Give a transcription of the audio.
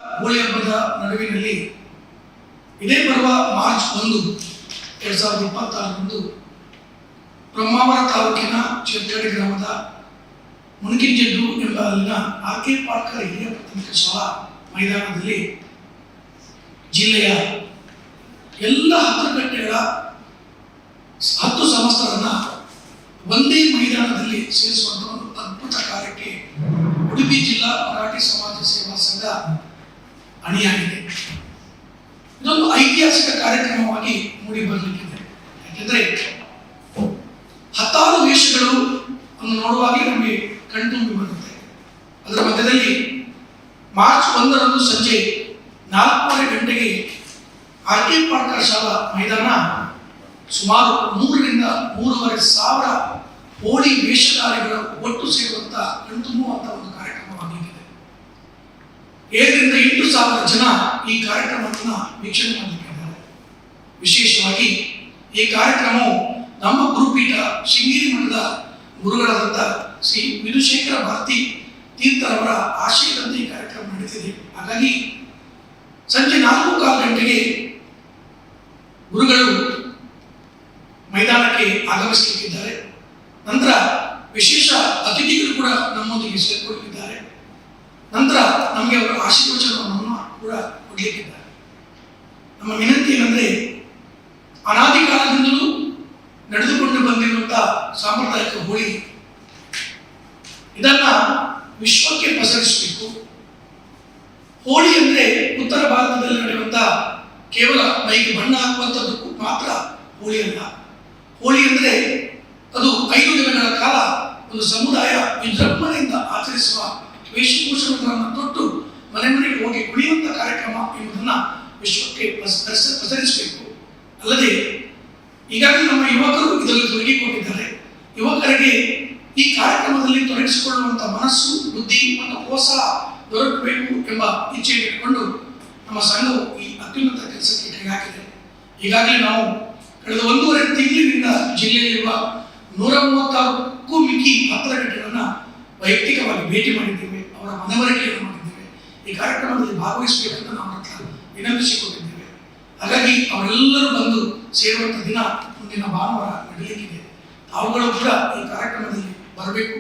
ಹೋಳಿ ಹಬ್ಬದ ನಡುವಿನಲ್ಲಿ ಇದೇ ಬರುವ ಮಾರ್ಚ್ 1, 2026 ಬ್ರಹ್ಮಾವರ ತಾಲೂಕಿನ ಚಿರತಗಡಿ ಗ್ರಾಮದ ಮುಣಕಿಂಜೆಡ್ಡು ಎಂಬ ಅಲ್ಲಿನ ಆರ್.ಕೆ. ಪಾಟ್ಕರ್ ಹಿರಿಯ ಪ್ರಾಥಮಿಕ ಶಾಲಾ ಮೈದಾನದಲ್ಲಿ ಜಿಲ್ಲೆಯ ಎಲ್ಲ 10 ಗಂಟೆಗಳ 10 ಸಮಸ್ತರನ್ನ ಒಂದೇ ಮೈದಾನದಲ್ಲಿ ಸೇರಿಸುವಂತಹ ಒಂದು ಅದ್ಭುತ ಕಾರ್ಯಕ್ಕೆ ಉಡುಪಿ ಜಿಲ್ಲಾ ಮರಾಠಿ ಸಮಾಜ ಸೇವಾ ಸಂಘ ಅಣಿಯಾಗಿದೆ. ಇದೊಂದು ಐತಿಹಾಸಿಕ ಕಾರ್ಯಕ್ರಮವಾಗಿ ಮೂಡಿ ಬರಲಿಕ್ಕಿದೆ. ಯಾಕೆಂದ್ರೆ 10 ವೇಷಗಳು ಅನ್ನು ನೋಡುವಾಗ ನಮಗೆ ಕಣ್ತುಂಬಿ ಬರುತ್ತೆ. ಅದರ ಮಧ್ಯದಲ್ಲಿ ಮಾರ್ಚ್ 1ರಂದು ಸಂಜೆ 4:30 ಗಂಟೆಗೆ ಆರ್.ಕೆ. ಪಾಟ್ಕರ್ ಶಾಲಾ ಮೈದಾನ ಸುಮಾರು 3ರಿಂದ 3.5 ಸಾವಿರ ಹೋಳಿ ವೇಷಧಾರಿಗಳು ಒಟ್ಟು ಸೇರುವಂತ ಕಣ್ತುಂಬುವಂತ ಒಂದು ಕಾರ್ಯಕ್ರಮವಾಗಿದೆ. 7ರಿಂದ 8 ಸಾವಿರ ಜನ ಈ ಕಾರ್ಯಕ್ರಮವನ್ನು ವೀಕ್ಷಣೆ ಮಾಡಲಿಕ್ಕಿದ್ದಾರೆ. ವಿಶೇಷವಾಗಿ ಈ ಕಾರ್ಯಕ್ರಮವು ನಮ್ಮ ಗುರುಪೀಠ ಶೃಂಗೇರಿ ಮಠದ ಗುರುಗಳಾದಂಥ ಶ್ರೀ ವಿಧುಶೇಖರ ಭಾರತಿ ತೀರ್ಥರವರ ಆಶಯದಂತೆ ಈ ಕಾರ್ಯಕ್ರಮ ನಡೀತಿದೆ. ಹಾಗಾಗಿ ಸಂಜೆ 4:15 ಗಂಟೆಗೆ ಗುರುಗಳು ಮೈದಾನಕ್ಕೆ ಆಗಮಿಸಲಿಕ್ಕಿದ್ದಾರೆ. ನಂತರ ವಿಶೇಷ ಅತಿಥಿಗಳು ಕೂಡ ನಮ್ಮೊಂದಿಗೆ ಸೇರಿಕೊಳ್ಳಲಿದ್ದಾರೆ. ನಂತರ ನಮಗೆ ಅವರ ಆಶೀರ್ವಚನವನ್ನು ಕೂಡ ಕೊಡಲಿಕ್ಕಿದ್ದಾರೆ. ನಮ್ಮ ವಿನಂತಿ ಏನಂದ್ರೆ, ಅನಾದಿ ಕಾಲದಿಂದಲೂ ನಡೆದುಕೊಂಡು ಬಂದಿರುವಂತಹ ಸಾಂಪ್ರದಾಯಿಕ ಹೋಳಿ ಇದನ್ನ ವಿಶ್ವಕ್ಕೆ ಪಸರಿಸಬೇಕು. ಹೋಳಿ ಅಂದ್ರೆ ಉತ್ತರ ಭಾರತದಲ್ಲಿ ನಡೆಯುವಂತಹ ಕೇವಲ ಮೈಗೆ ಬಣ್ಣ ಹಾಕುವಂಥದ್ದು ಮಾತ್ರ ಹೋಳಿ ಅಲ್ಲ. ಹೋಳಿ ಅಂದ್ರೆ ಅದು 5 ದಿನಗಳ ಕಾಲ ಒಂದು ಸಮುದಾಯ ವಿಜೃಂಭಣೆಯಿಂದ ಆಚರಿಸುವ ವೇಷಭೂಷಣಗಳನ್ನು ತೊಟ್ಟು ಮನೆ ಮನೆಗೆ ಹೋಗಿ ಕುಣಿಯುವಂತ ಕಾರ್ಯಕ್ರಮ ಎಂಬುದನ್ನ ವಿಶ್ವಕ್ಕೆ ಪಸರಿಸಬೇಕು. ಅಲ್ಲದೆ ಈಗಾಗಲೇ ನಮ್ಮ ಯುವಕರು ಇದರಲ್ಲಿ ತೊಡಗಿಕೊಂಡಿದ್ದಾರೆ. ಯುವಕರಿಗೆ ಈ ಕಾರ್ಯಕ್ರಮದಲ್ಲಿ ತೊಡಗಿಸಿಕೊಳ್ಳುವಂತ ಮನಸ್ಸು, ಬುದ್ಧಿ ಮತ್ತು ಪ್ರೋತ್ಸಾಹ ದೊರಕಬೇಕು ಎಂಬ ಇಚ್ಛೆಯನ್ನು ಇಟ್ಟುಕೊಂಡು ನಮ್ಮ ಸಂಘವು ಈ ಅತ್ಯುನ್ನತ ಕೆಲಸಕ್ಕೆ ಕೈ ಹಾಕಿದೆ. ಈಗಾಗಲೇ ನಾವು ಕಳೆದ 1.5 ತಿಂಗಳಿನಿಂದ ಜಿಲ್ಲೆಯಲ್ಲಿರುವ 136ಕ್ಕೂ ಮಿಕ್ಕಿ ಪತ್ರಕರ್ತರನ್ನ ವೈಯಕ್ತಿಕವಾಗಿ ಭೇಟಿ ಮಾಡಿದ್ದೇವೆ. ಅವರ ಮನವರಿಕೆಯನ್ನು ಮಾಡಿದ್ದೇವೆ. ಈ ಕಾರ್ಯಕ್ರಮದಲ್ಲಿ ಭಾಗವಹಿಸಬೇಕಂತ ನಾವು ವಿನಂತಿಸಿಕೊಂಡಿದ್ದೇವೆ. ಹಾಗಾಗಿ ಅವರೆಲ್ಲರೂ ಬಂದು ಸೇರುವಂಥ ದಿನ ಮುಂದಿನ ಭಾನುವಾರ ನಡೆಯಲಿಕ್ಕಿದೆ. ತಾವುಗಳು ಕೂಡ ಈ ಕಾರ್ಯಕ್ರಮದಲ್ಲಿ ಬರಬೇಕು.